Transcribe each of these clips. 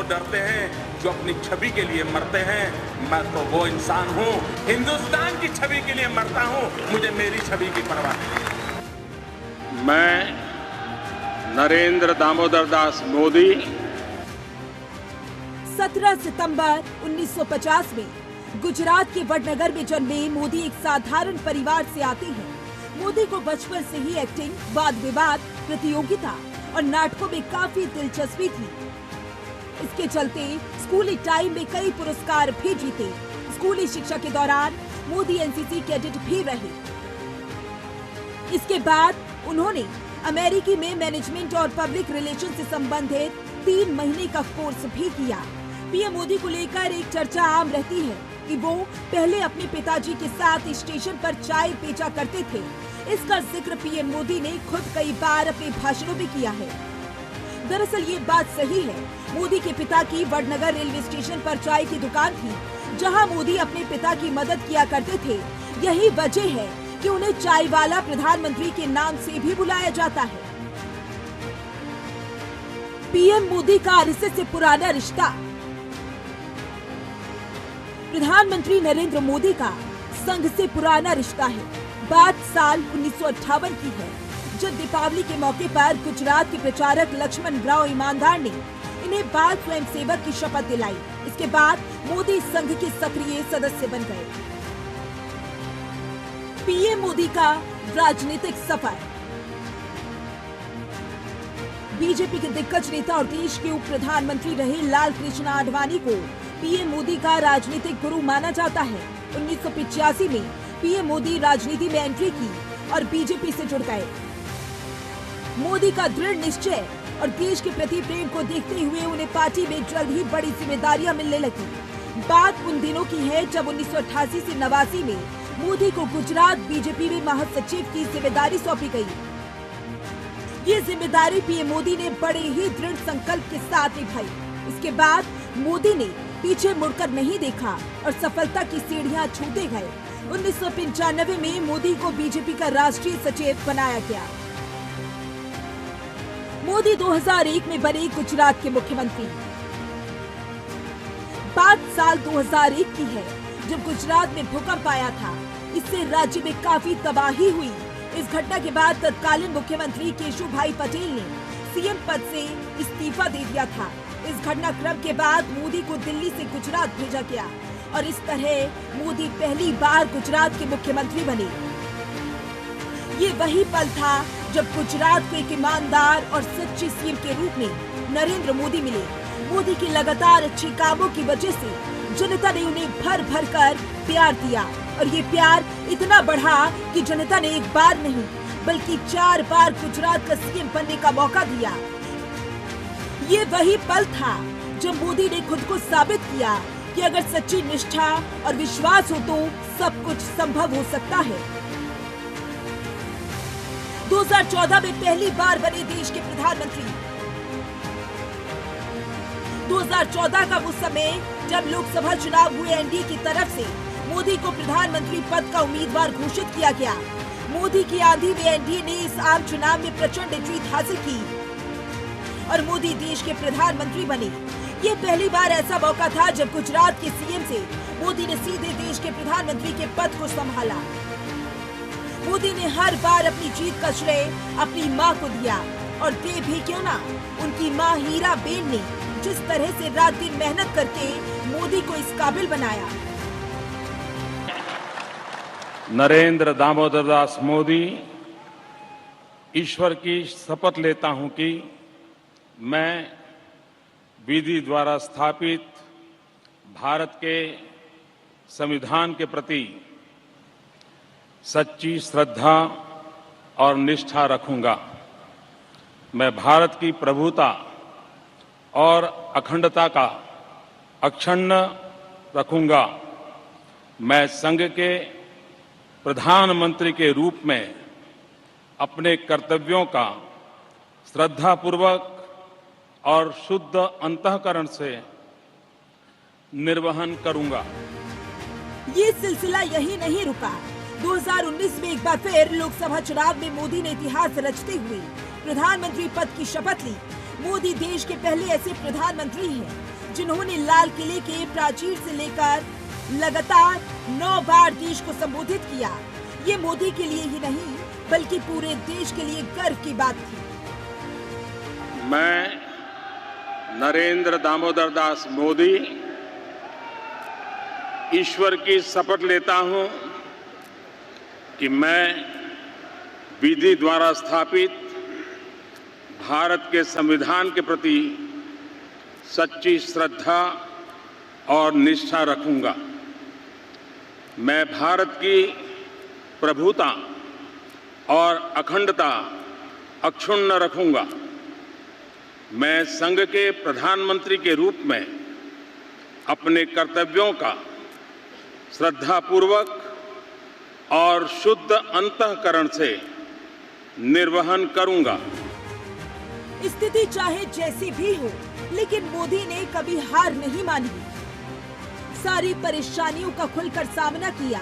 डरते हैं जो अपनी छवि के लिए मरते हैं। मैं तो वो इंसान हूँ, हिंदुस्तान की छवि के लिए मरता हूँ, मुझे मेरी छवि की परवाह नहीं। मैं नरेंद्र दामोदर दास मोदी 17 सितंबर 1950 में गुजरात के वडनगर में जन्मे मोदी एक साधारण परिवार से आते हैं। मोदी को बचपन से ही एक्टिंग, वाद विवाद, प्रतियोगिता और नाटकों में काफी दिलचस्पी थी। इसके चलते स्कूली टाइम में कई पुरस्कार भी जीते। स्कूली शिक्षा के दौरान मोदी एनसीसी कैडेट भी रहे। इसके बाद उन्होंने अमेरिकी में मैनेजमेंट और पब्लिक रिलेशन से संबंधित 3 महीने का कोर्स भी किया। पीएम मोदी को लेकर एक चर्चा आम रहती है कि वो पहले अपने पिताजी के साथ स्टेशन पर चाय बेचा करते थे। इसका जिक्र पीएम मोदी ने खुद कई बार अपने भाषणों में किया है। दरअसल ये बात सही है। मोदी के पिता की वडनगर रेलवे स्टेशन पर चाय की दुकान थी, जहां मोदी अपने पिता की मदद किया करते थे। यही वजह है कि उन्हें चाय वाला प्रधानमंत्री के नाम से भी बुलाया जाता है। पीएम मोदी का आरएसएस से पुराना रिश्ता। प्रधानमंत्री नरेंद्र मोदी का संघ से पुराना रिश्ता है। बात साल 1958 की है, जब दीपावली के मौके पर गुजरात के प्रचारक लक्ष्मण राव ईमानदार ने इन्हें बाल स्वयंसेवक की शपथ दिलाई। इसके बाद मोदी संघ के सक्रिय सदस्य बन गए। पीएम मोदी का राजनीतिक सफर। बीजेपी के दिग्गज नेता और देश के उप प्रधानमंत्री रहे लाल कृष्ण आडवाणी को पीएम मोदी का राजनीतिक गुरु माना जाता है। 1985 में पीएम मोदी राजनीति में एंट्री की और बीजेपी से जुड़ गए। मोदी का दृढ़ निश्चय और देश के प्रति प्रेम को देखते हुए उन्हें पार्टी में जल्द ही बड़ी जिम्मेदारियां मिलने लगी। बात उन दिनों की है जब 1988 से 89 में मोदी को गुजरात बीजेपी में महासचिव की जिम्मेदारी सौंपी गई। ये जिम्मेदारी पीएम मोदी ने बड़े ही दृढ़ संकल्प के साथ निभाई। इसके बाद मोदी ने पीछे मुड़कर नहीं देखा और सफलता की सीढ़ियां छूते गए। 1995 में मोदी को बीजेपी का राष्ट्रीय सचिव बनाया गया। मोदी 2001 में बने गुजरात के मुख्यमंत्री। बात साल 2001 की है, जब गुजरात में भूकंप आया था। इससे राज्य में काफी तबाही हुई। इस घटना के बाद तत्कालीन मुख्यमंत्री केशुभाई पटेल ने सीएम पद से इस्तीफा दे दिया था। इस घटनाक्रम के बाद मोदी को दिल्ली से गुजरात भेजा गया और इस तरह मोदी पहली बार गुजरात के मुख्यमंत्री बने। ये वही पल था जब गुजरात को एक ईमानदार और सच्चे सीएम के रूप में नरेंद्र मोदी मिले। मोदी के लगातार अच्छे कामों की वजह से जनता ने उन्हें भर भर कर प्यार दिया और ये प्यार इतना बढ़ा कि जनता ने एक बार नहीं बल्कि 4 बार गुजरात का सीएम बनने का मौका दिया। ये वही पल था जब मोदी ने खुद को साबित किया कि अगर सच्ची निष्ठा और विश्वास हो तो सब कुछ संभव हो सकता है। 2014 में पहली बार बने देश के प्रधानमंत्री। 2014 का वो समय जब लोकसभा चुनाव हुए, एनडीए की तरफ से मोदी को प्रधानमंत्री पद का उम्मीदवार घोषित किया गया। मोदी की आंधी में एनडीए ने इस आम चुनाव में प्रचंड जीत हासिल की और मोदी देश के प्रधानमंत्री बने। ये पहली बार ऐसा मौका था जब गुजरात के सीएम से मोदी ने सीधे देश के प्रधानमंत्री के पद को संभाला। मोदी ने हर बार अपनी जीत का श्रेय अपनी मां को दिया और दे भी क्यों ना, उनकी मां हीराबेन ने जिस तरह से रात दिन मेहनत करके मोदी को इस काबिल बनाया। नरेंद्र दामोदर दास मोदी ईश्वर की शपथ लेता हूं कि मैं विधि द्वारा स्थापित भारत के संविधान के प्रति सच्ची श्रद्धा और निष्ठा रखूंगा। मैं भारत की प्रभुता और अखंडता का अक्षुण्ण रखूंगा। मैं संघ के प्रधानमंत्री के रूप में अपने कर्तव्यों का श्रद्धापूर्वक और शुद्ध अंतःकरण से निर्वहन करूंगा। ये सिलसिला यही नहीं रुका। 2019 में एक बार फिर लोकसभा चुनाव में मोदी ने इतिहास रचते हुए प्रधानमंत्री पद की शपथ ली। मोदी देश के पहले ऐसे प्रधानमंत्री हैं जिन्होंने लाल किले के प्राचीर से लेकर लगातार 9 बार देश को संबोधित किया, ये मोदी के लिए ही नहीं बल्कि पूरे देश के लिए गर्व की बात थी। मैं नरेंद्र दामोदर दास मोदी ईश्वर की शपथ लेता हूं कि मैं विधि द्वारा स्थापित भारत के संविधान के प्रति सच्ची श्रद्धा और निष्ठा रखूंगा। मैं भारत की प्रभुता और अखंडता अक्षुण्ण रखूंगा। मैं संघ के प्रधानमंत्री के रूप में अपने कर्तव्यों का श्रद्धापूर्वक और शुद्ध अंतःकरण से निर्वहन करूंगा। स्थिति चाहे जैसी भी हो, लेकिन मोदी ने कभी हार नहीं मानी। सारी परेशानियों का खुलकर सामना किया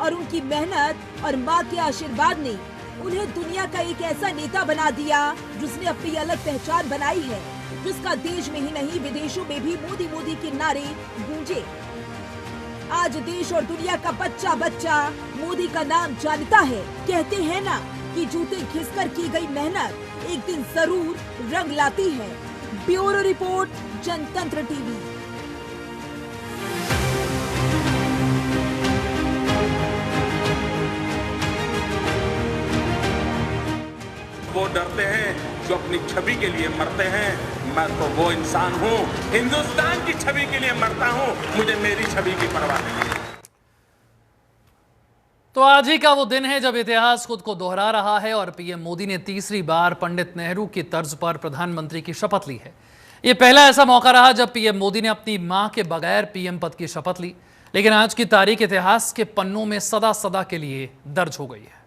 और उनकी मेहनत और मां के आशीर्वाद ने उन्हें दुनिया का एक ऐसा नेता बना दिया जिसने अपनी अलग पहचान बनाई है, जिसका देश में ही नहीं विदेशों में भी मोदी मोदी के नारे गूंजे। आज देश और दुनिया का बच्चा बच्चा मोदी का नाम जानता है। कहते हैं ना कि जूते घिसकर की गई मेहनत एक दिन जरूर रंग लाती है। ब्यूरो रिपोर्ट, जनतंत्र टीवी। वो डरते हैं जो अपनी छवि के लिए मरते हैं। मैं तो वो इंसान हूँ, हिंदुस्तान की छवि के लिए मरता हूँ, मुझे मेरी छवि की परवाह नहीं। तो आज ही का वो दिन है जब इतिहास खुद को दोहरा रहा है और पीएम मोदी ने तीसरी बार पंडित नेहरू की तर्ज पर प्रधानमंत्री की शपथ ली है। ये पहला ऐसा मौका रहा जब पीएम मोदी ने अपनी मां के बगैर पीएम पद की शपथ ली, लेकिन आज की तारीख इतिहास के पन्नों में सदा सदा के लिए दर्ज हो गई है।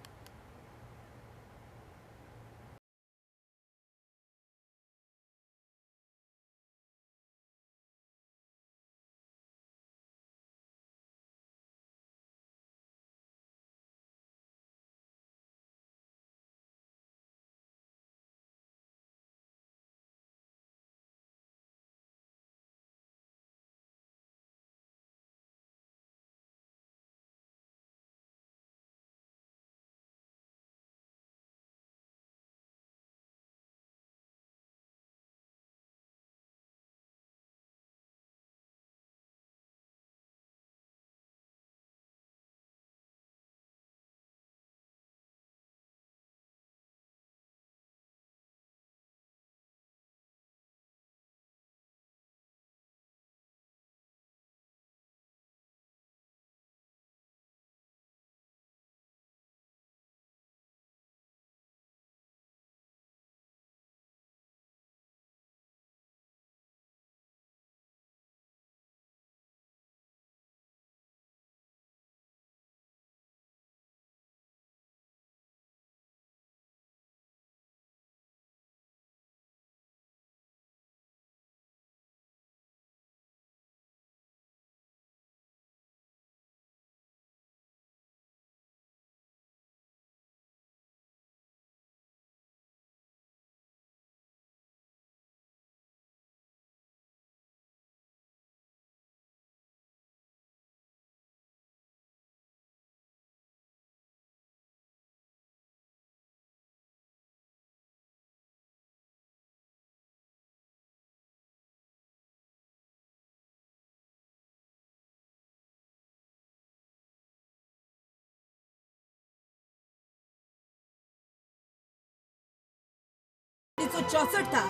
था,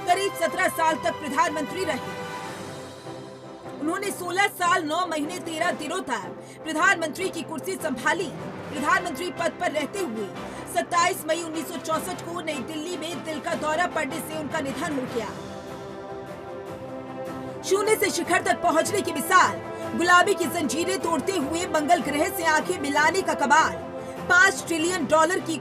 करीब 17 साल तक प्रधानमंत्री रहे। उन्होंने 16 साल 9 महीने 13 दिनों तक प्रधानमंत्री की कुर्सी संभाली। प्रधानमंत्री पद पर रहते हुए 27 मई 1964 को नई दिल्ली में दिल का दौरा पड़ने से उनका निधन हो गया। शून्य से शिखर तक पहुंचने की मिसाल, गुलाबी की जंजीरें तोड़ते हुए मंगल ग्रह से आंखें मिलाने का कमाल, $5 ट्रिलियन की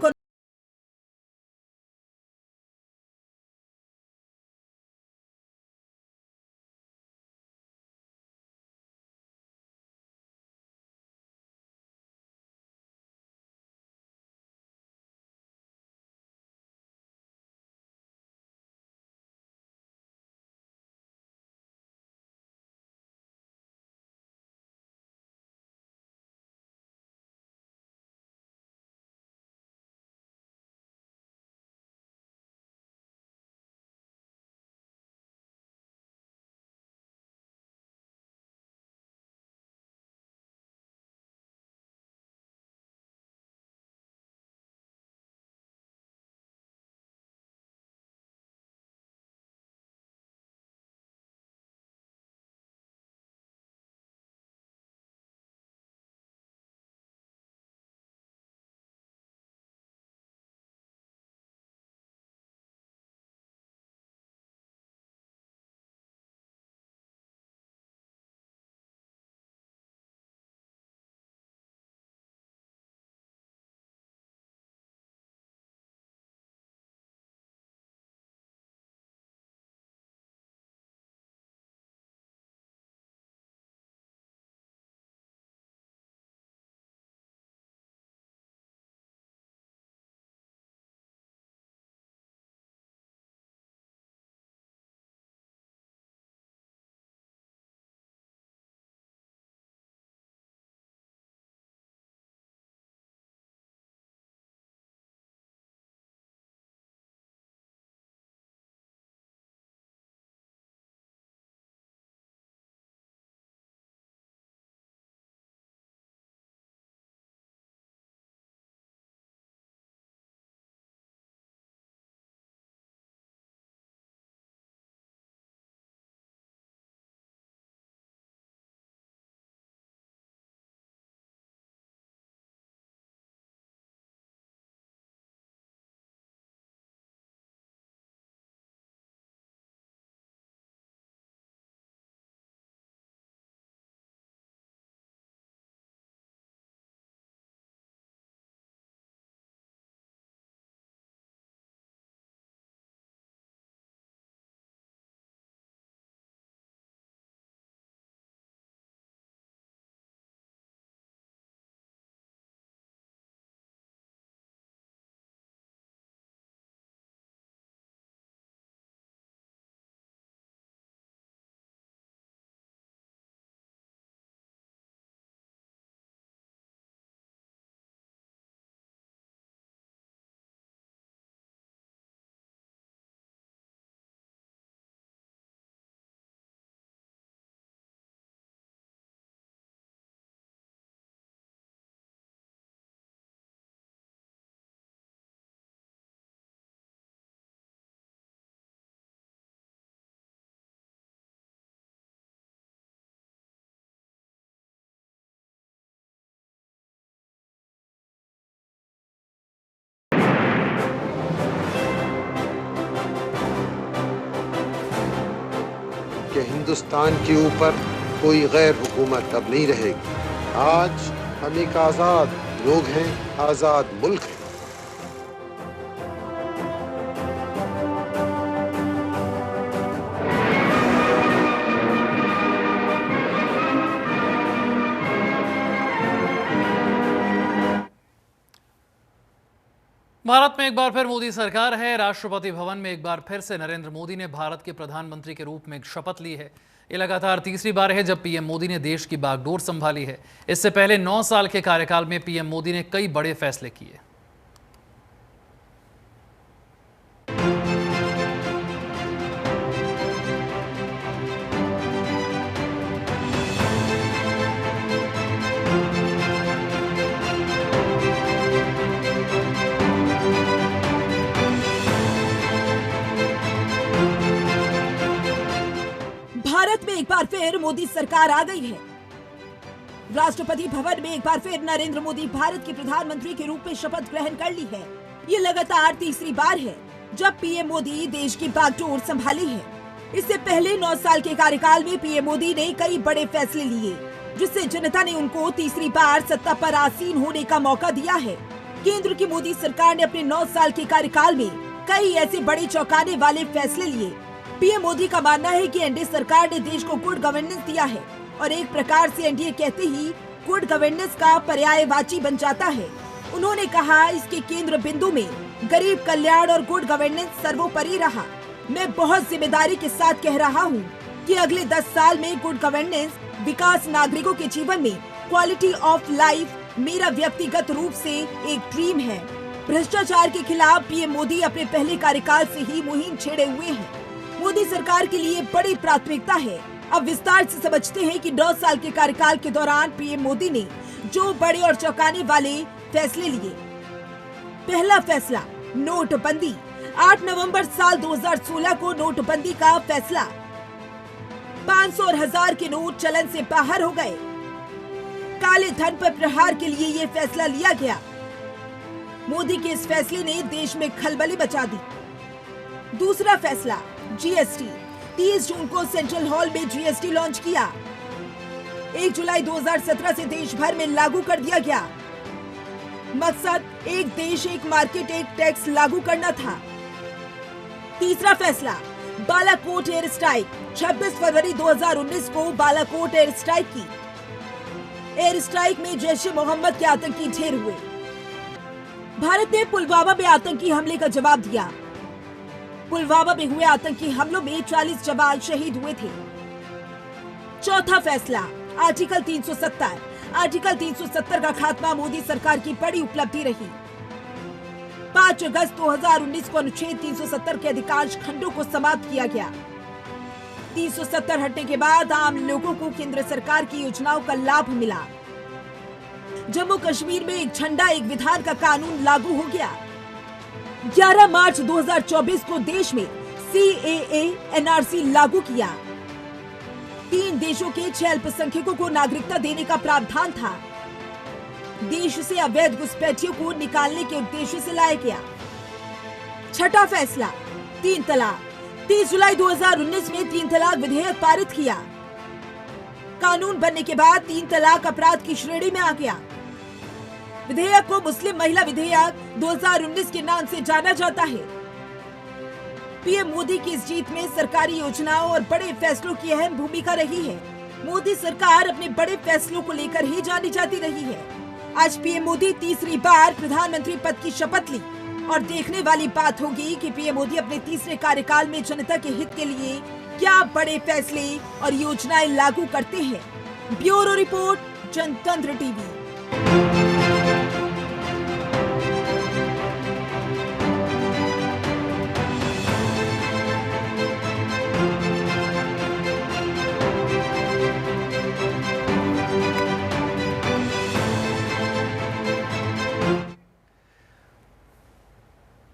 कि हिंदुस्तान के ऊपर कोई गैर हुकूमत अब नहीं रहेगी। आज हम एक आज़ाद लोग हैं, आज़ाद मुल्क है। भारत में एक बार फिर मोदी सरकार है। राष्ट्रपति भवन में एक बार फिर से नरेंद्र मोदी ने भारत के प्रधानमंत्री के रूप में एक शपथ ली है। ये लगातार तीसरी बार है जब पीएम मोदी ने देश की बागडोर संभाली है। इससे पहले 9 साल के कार्यकाल में पीएम मोदी ने कई बड़े फैसले किए। भारत में एक बार फिर मोदी सरकार आ गई है। राष्ट्रपति भवन में एक बार फिर नरेंद्र मोदी भारत के प्रधानमंत्री के रूप में शपथ ग्रहण कर ली है। ये लगातार तीसरी बार है जब पीएम मोदी देश की बागडोर संभाली है। इससे पहले 9 साल के कार्यकाल में पीएम मोदी ने कई बड़े फैसले लिए, जिससे जनता ने उनको तीसरी बार सत्ता पर आसीन होने का मौका दिया है। केंद्र की मोदी सरकार ने अपने 9 साल के कार्यकाल में कई ऐसे बड़े चौंकाने वाले फैसले लिए। पीएम मोदी का मानना है कि एनडीए सरकार ने देश को गुड गवर्नेंस दिया है और एक प्रकार से एनडीए कहते ही गुड गवर्नेंस का पर्यायवाची बन जाता है। उन्होंने कहा, इसके केंद्र बिंदु में गरीब कल्याण और गुड गवर्नेंस सर्वोपरि रहा। मैं बहुत जिम्मेदारी के साथ कह रहा हूँ कि अगले 10 साल में गुड गवर्नेंस, विकास, नागरिकों के जीवन में क्वालिटी ऑफ लाइफ मेरा व्यक्तिगत रूप से एक ड्रीम है। भ्रष्टाचार के खिलाफ पीएम मोदी अपने पहले कार्यकाल से ही मुहिम छेड़े हुए हैं। मोदी सरकार के लिए बड़ी प्राथमिकता है। अब विस्तार से समझते हैं कि 9 साल के कार्यकाल के दौरान पीएम मोदी ने जो बड़े और चौंकाने वाले फैसले लिए। पहला फैसला, नोटबंदी। 8 नवंबर साल 2016 को नोटबंदी का फैसला। 500 और 1000 के नोट चलन से बाहर हो गए। काले धन पर प्रहार के लिए ये फैसला लिया गया। मोदी के इस फैसले ने देश में खलबली मचा दी। दूसरा फैसला, जीएसटी। 30 जून को सेंट्रल हॉल में जीएसटी लॉन्च किया। 1 जुलाई 2017 से देश भर में लागू कर दिया गया। मकसद एक देश एक मार्केट एक टैक्स लागू करना था। तीसरा फैसला, बालाकोट एयर स्ट्राइक। 26 फरवरी 2019 को बालाकोट एयर स्ट्राइक की। एयर स्ट्राइक में जैश-ए-मोहम्मद के आतंकी ढेर हुए। भारत ने पुलवामा में आतंकी हमले का जवाब दिया। पुलवामा में हुए आतंकी हमलों में 40 जवान शहीद हुए थे। चौथा फैसला, आर्टिकल 370। आर्टिकल 370 का खात्मा मोदी सरकार की बड़ी उपलब्धि रही। 5 अगस्त 2019 को अनुच्छेद 370 के अधिकांश खंडों को समाप्त किया गया। 370 हटने के बाद आम लोगों को केंद्र सरकार की योजनाओं का लाभ मिला। जम्मू कश्मीर में एक झंडा एक विधान का कानून लागू हो गया। 11 मार्च 2024 को देश में CAA NRC लागू किया। 3 देशों के 6 अल्पसंख्यकों को नागरिकता देने का प्रावधान था। देश से अवैध घुसपैठियों को निकालने के उद्देश्य से लाया गया। छठा फैसला, 3 तलाक। 30 जुलाई 2019 में 3 तलाक विधेयक पारित किया। कानून बनने के बाद 3 तलाक अपराध की श्रेणी में आ गया। विधेयक को मुस्लिम महिला विधेयक 2019 के नाम से जाना जाता है। पीएम मोदी की इस जीत में सरकारी योजनाओं और बड़े फैसलों की अहम भूमिका रही है। मोदी सरकार अपने बड़े फैसलों को लेकर ही जानी जाती रही है। आज पीएम मोदी तीसरी बार प्रधानमंत्री पद की शपथ ली और देखने वाली बात होगी कि पीएम मोदी अपने तीसरे कार्यकाल में जनता के हित के लिए क्या बड़े फैसले और योजनाएं लागू करते हैं। ब्यूरो रिपोर्ट, जनतंत्र टीवी।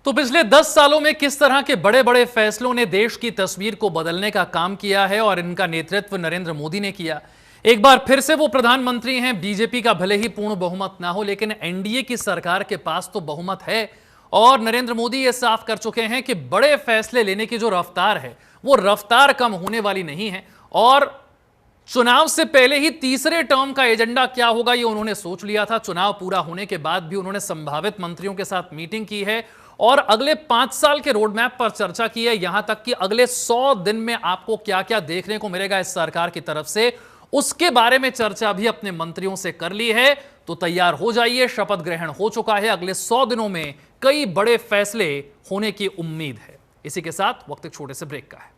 तो पिछले 10 सालों में किस तरह के बड़े बड़े फैसलों ने देश की तस्वीर को बदलने का काम किया है और इनका नेतृत्व नरेंद्र मोदी ने किया। एक बार फिर से वो प्रधानमंत्री हैं। बीजेपी का भले ही पूर्ण बहुमत ना हो, लेकिन एनडीए की सरकार के पास तो बहुमत है और नरेंद्र मोदी ये साफ कर चुके हैं कि बड़े फैसले लेने की जो रफ्तार है वो रफ्तार कम होने वाली नहीं है और चुनाव से पहले ही तीसरे टर्म का एजेंडा क्या होगा ये उन्होंने सोच लिया था। चुनाव पूरा होने के बाद भी उन्होंने संभावित मंत्रियों के साथ मीटिंग की है और अगले 5 साल के रोड मैप पर चर्चा की है, यहां तक कि अगले 100 दिन में आपको क्या क्या देखने को मिलेगा इस सरकार की तरफ से, उसके बारे में चर्चा भी अपने मंत्रियों से कर ली है। तो तैयार हो जाइए, शपथ ग्रहण हो चुका है, अगले 100 दिनों में कई बड़े फैसले होने की उम्मीद है। इसी के साथ वक्त एक छोटे से ब्रेक का है।